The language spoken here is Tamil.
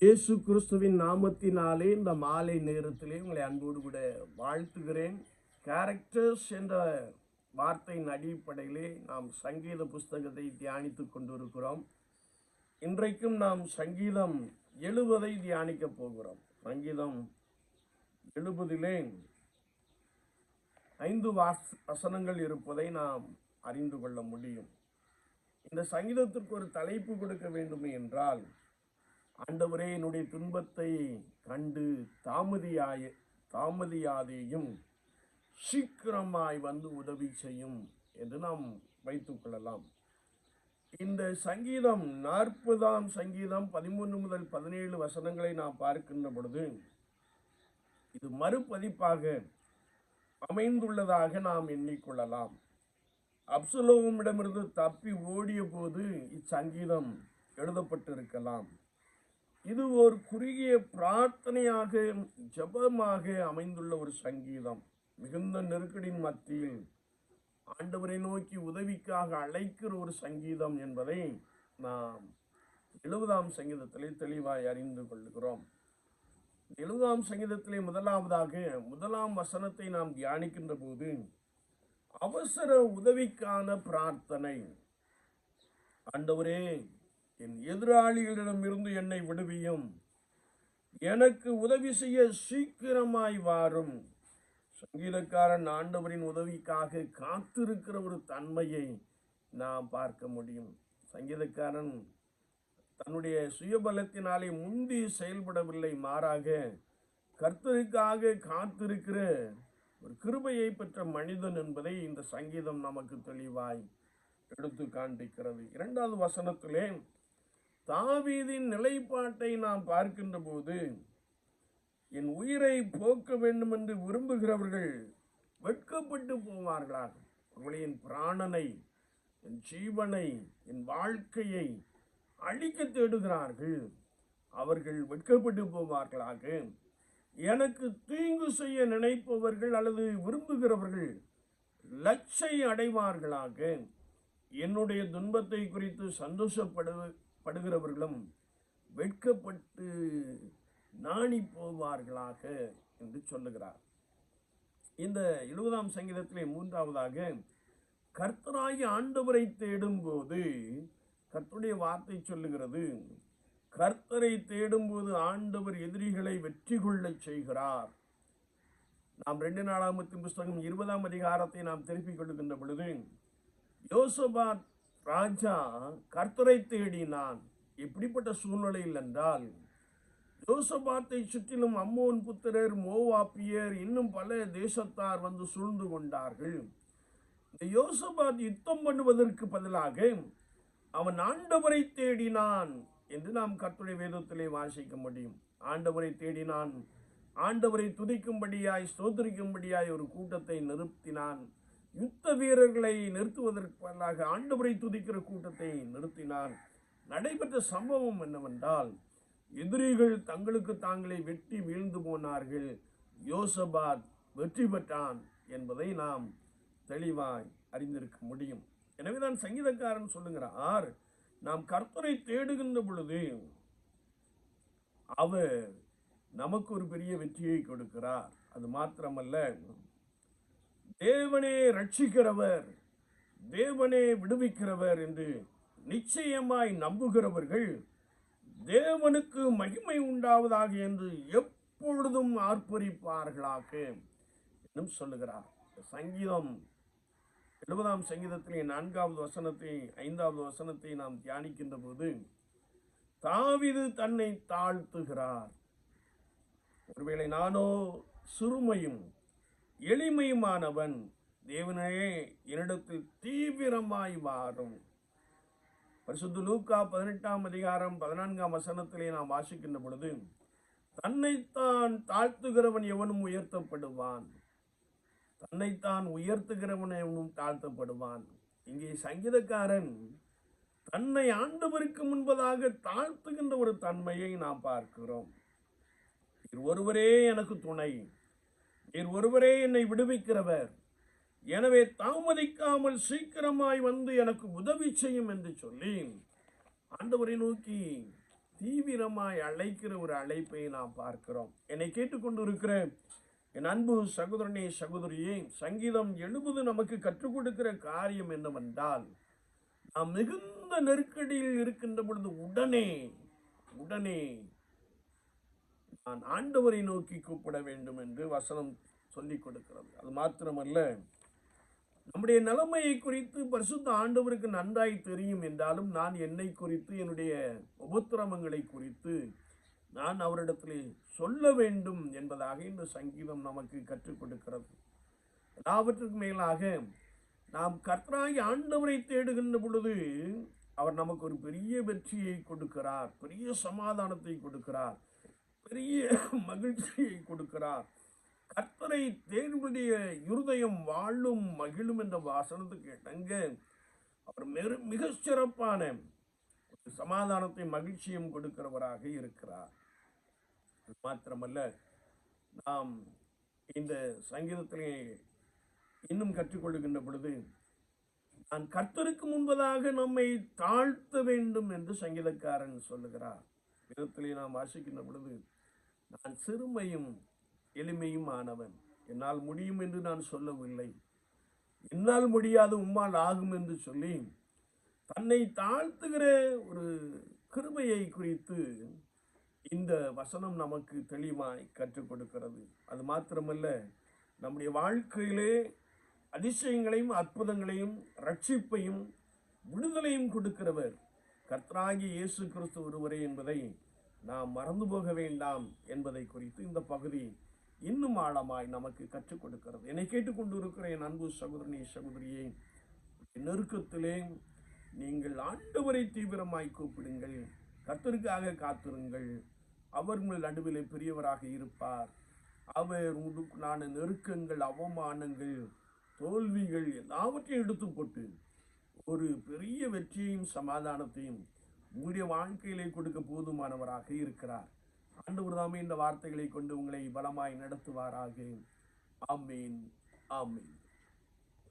இயேசு கிறிஸ்துவின் நாமத்தினாலே இந்த மாலை நேரத்திலே உங்களை அன்போடு கூட வாழ்த்துகிறேன். கேரக்டர்ஸ் என்ற வார்த்தையின் அடிப்படையிலே நாம் சங்கீத புஸ்தகத்தை தியானித்துக் கொண்டிருக்கிறோம். இன்றைக்கும் நாம் சங்கீதம் 70 தியானிக்க போகிறோம். சங்கீதம் 70 5 வசனங்கள் இருப்பதை நாம் அறிந்து கொள்ள முடியும். இந்த சங்கீதத்திற்கு ஒரு தலைப்பு கொடுக்க வேண்டுமே என்றால், ஆண்டவரே என்னுடைய துன்பத்தை கண்டு தாமதியாதேயும் சீக்கிரமாய் வந்து உதவி செய்யும் என்று நாம் வைத்துக் கொள்ளலாம். இந்த சங்கீதம் 40ஆம் சங்கீதம் 13 முதல் 17 வசனங்களை நாம் பார்க்கின்ற பொழுது இது மறுபதிப்பாக அமைந்துள்ளதாக நாம் எண்ணிக்கொள்ளலாம். அப்சலோமிடமிருந்து தப்பி ஓடிய போது இச்சங்கீதம் எழுதப்பட்டிருக்கலாம். இது ஒரு குறுகிய பிரார்த்தனையாக, ஜபமாக அமைந்துள்ள ஒரு சங்கீதம். மிகுந்த நெருக்கடியின் மத்தியில் ஆண்டவரை நோக்கி உதவிக்காக அழைக்கிற ஒரு சங்கீதம் என்பதை நாம் 70ஆம் சங்கீதத்திலே தெளிவாய் அறிந்து கொள்கிறோம். 70ஆம் சங்கீதத்திலே முதலாவதாக 1ஆம் வசனத்தை நாம் தியானிக்கின்ற போது அவசர உதவிக்கான பிரார்த்தனை. ஆண்டவரே, என் எதிராளிகளிடமிருந்து என்னை விடுவியும், எனக்கு உதவி செய்ய சீக்கிரமாய் வாரும். சங்கீதக்காரன் ஆண்டவரின் உதவிக்காக காத்திருக்கிற ஒரு தன்மையை நாம் பார்க்க முடியும். சங்கீதக்காரன் தன்னுடைய சுயபலத்தினாலே முந்தி செயல்படவில்லை, மாறாக கர்த்தருக்காக காத்திருக்கிற ஒரு கிருபையை பெற்ற மனிதன் என்பதை இந்த சங்கீதம் நமக்கு தெளிவாய் எடுத்து காண்பிக்கிறது. 2வது வசனத்திலே தாவீதின் நிலைப்பாட்டை நாம் பார்க்கின்ற போது, என் உயிரை போக்க வேண்டும் என்று விரும்புகிறவர்கள் வெட்கப்பட்டு போவார்களாக. என் பிராணனை, என் ஜீவனை, என் வாழ்க்கையை அழிக்க தேடுகிறார்கள், அவர்கள் வெட்கப்பட்டு போவார்களாக. எனக்கு தீங்கு செய்ய நினைப்பவர்கள் அல்லது விரும்புகிறவர்கள் லட்சை அடைவார்களாக. என்னுடைய துன்பத்தை குறித்து சந்தோஷப்படுகிறவர்களும் வெட்கப்பட்டு நாணி போவார்களாக என்று சொல்லுகிறார். இந்த 70ஆம் சங்கீதத்திலே 3ஆவதாக கர்த்தராகிய ஆண்டவரை தேடும் போது கர்த்தருடைய வார்த்தை சொல்லுகிறது, கர்த்தரை தேடும் போது ஆண்டவர் எதிரிகளை வெற்றி கொள்ள செய்கிறார். நாம் 2 நாளாகமத்தின் புஸ்தகம் 20ஆம் அதிகாரத்தை நாம் திருப்பிக் கொள்கின்ற பொழுது, யோசபாத் ராஜா கர்த்தரை தேடினான். எப்படிப்பட்ட சூழ்நிலையில் என்றால், யோசபாத்தை சுற்றிலும் அம்மோன் புத்திரர், மோவாப்பியர், இன்னும் பல தேசத்தார் வந்து சூழ்ந்து கொண்டார்கள். இந்த யோசபாத் யுத்தம் பண்ணுவதற்கு பதிலாக அவன் ஆண்டவரை தேடினான் என்று நாம் கர்த்தருடைய வேதத்திலே வாசிக்க முடியும். ஆண்டவரை தேடினான், ஆண்டவரை துதிக்கும்படியாய், ஸ்தோத்திரிக்கும்படியாய் ஒரு கூட்டத்தை நிறுத்தினான். யுத்த வீரர்களை நிறுத்துவதற்கு பதிலாக ஆண்டவரை துதிக்கிற கூட்டத்தை நிறுத்தினான். நடைபெற்ற சம்பவம் என்னவென்றால், எதிரிகள் தங்களுக்கு தாங்களே வெட்டி வீழ்ந்து போனார்கள். யோசபாத் வெற்றி பெற்றான் என்பதை நாம் தெளிவாய் அறிந்திருக்க முடியும். எனவேதான் சங்கீதக்காரன் சொல்லுகிறார், நாம் கர்த்தரை தேடுகின்ற பொழுது அவர் நமக்கு ஒரு பெரிய வெற்றியை கொடுக்கிறார். அது மாத்திரமல்ல, தேவனே ரட்சிக்கிறவர், தேவனே விடுவிக்கிறவர் என்று நிச்சயமாய் நம்புகிறவர்கள் தேவனுக்கு மகிமை உண்டாவதாக என்று எப்பொழுதும் ஆர்ப்பரிப்பார்களாக என்றும் சொல்லுகிறார். சங்கீதம் 70ஆம் சங்கீதத்திலே 4வது வசனத்தை 5வது வசனத்தை நாம் தியானிக்கின்ற போது, தாவீது தன்னை தாழ்த்துகிறார். ஒருவேளை நானோ சிறுமையும் எளிமையுமானவன், தேவனே என்னிடத்தில் தீவிரமாய் வாரும். பரிசுத்த லூக்கா 18ஆம் அதிகாரம் 14ஆம் வசனத்திலே நாம் வாசிக்கின்ற பொழுது, தன்னைத்தான் தாழ்த்துகிறவன் எவனும் உயர்த்தப்படுவான், தன்னைத்தான் உயர்த்துகிறவன் எவனும் தாழ்த்தப்படுவான். இங்கே சங்கீதக்காரன் தன்னை ஆண்டவருக்கு முன்பதாக தாழ்த்துகின்ற ஒரு தன்மையை நாம் பார்க்கிறோம். ஒருவரே எனக்கு துணை, ஒருவரே என்னை விடுவிக்கிறவர், எனவே தாமதிக்காமல் சீக்கிரமாய் வந்து எனக்கு உதவி செய்யும் என்று சொல்லி ஆண்டவரை நோக்கி தீவிரமாய் அழைக்கிற ஒரு அழைப்பை நாம் பார்க்கிறோம். என்னை கேட்டுக்கொண்டு இருக்கிற என் அன்பு சகோதரனே, சகோதரியே, சங்கீதம் 70 நமக்கு கற்றுக் கொடுக்கிற காரியம் என்னவென்றால், நாம் மிகுந்த நெருக்கடியில் இருக்கின்ற பொழுது உடனே உடனே நான் ஆண்டவரை நோக்கி கூப்பிட வேண்டும் என்று வசனம் சொல்லிக் கொடுக்கிறது. அது மாத்திரமல்ல, நம்முடைய நிலைமையை குறித்து பரிசுத்த ஆண்டவருக்கு நன்றாய் தெரியும் என்றாலும், நான் என்னை குறித்து, என்னுடைய உபத்திரவங்களை குறித்து நான் அவரிடத்தில் சொல்ல வேண்டும் என்பதாக இந்த சங்கீதம் நமக்கு கற்றுக் கொடுக்கிறது. எல்லாவற்றுக்கும் மேலாக நாம் கர்த்தராகி ஆண்டவரை தேடுகின்ற பொழுது அவர் நமக்கு ஒரு பெரிய வெற்றியை கொடுக்கிறார், பெரிய சமாதானத்தை கொடுக்கிறார், பெரிய மகிழ்ச்சியை கொடுக்கிறார். கர்த்தரை தேவனுடைய இருதயம் வாழும் மகிழும் என்ற வாசனத்துக்கு இணங்க அவர் மிக சிறப்பான சமாதானத்தை மகிழ்ச்சியும் கொடுக்கிறவராக இருக்கிறார். மாத்திரமல்ல, நாம் இந்த சங்கீதத்திலே இன்னும் கற்றுக்கொள்கின்ற பொழுது, நான் கர்த்தருக்கு முன்பதாக நம்மை தாழ்த்த வேண்டும் என்று சங்கீதக்காரன் சொல்லுகிறார். விதத்திலே நாம் வாசிக்கின்ற பொழுது, நான் சிறுமையும் எளிமையும் ஆனவன், என்னால் முடியும் என்று நான் சொல்லவில்லை, என்னால் முடியாது உம்மால் ஆகும் என்று சொல்லி தன்னை தாழ்த்துகிற ஒரு கிருபையை குறித்து இந்த வசனம் நமக்கு தெளிவாய் கற்றுக் கொடுக்கிறது. அது மாத்திரமல்ல, நம்முடைய வாழ்க்கையிலே அதிசயங்களையும் அற்புதங்களையும் ரட்சிப்பையும் விடுதலையும் கொடுக்கிறவர் கர்த்தராகிய இயேசு கிறிஸ்து ஒருவரே என்பதை நாம் மறந்து போக வேண்டாம் என்பதை குறித்து இந்த பகுதி இன்னும் ஆழமாய் நமக்கு கற்றுக் கொடுக்கிறது. என்னை கேட்டுக்கொண்டு இருக்கிற என் அன்பு சகோதரனே, சகோதரியே, நெருக்கத்திலே நீங்கள் ஆண்டவரை தீவிரமாய் கூப்பிடுங்கள், கர்த்தருக்காக காத்திருங்கள். அவர் உங்கள் நடுவிலே பெரியவராக இருப்பார். அவர் உங்களுக்கான நெருக்கங்கள், அவமானங்கள், தோல்விகள் எல்லாவற்றையும் எடுத்து போட்டு ஒரு பெரிய வெற்றியையும் சமாதானத்தையும் உங்களுடைய வாழ்க்கையிலே கொடுக்க போதுமானவராக இருக்கிறார். ஆண்டவர் தாமே இந்த வார்த்தைகளை கொண்டு உங்களை பலமாய் நடத்துவாராக. ஆமீன், ஆமீன்.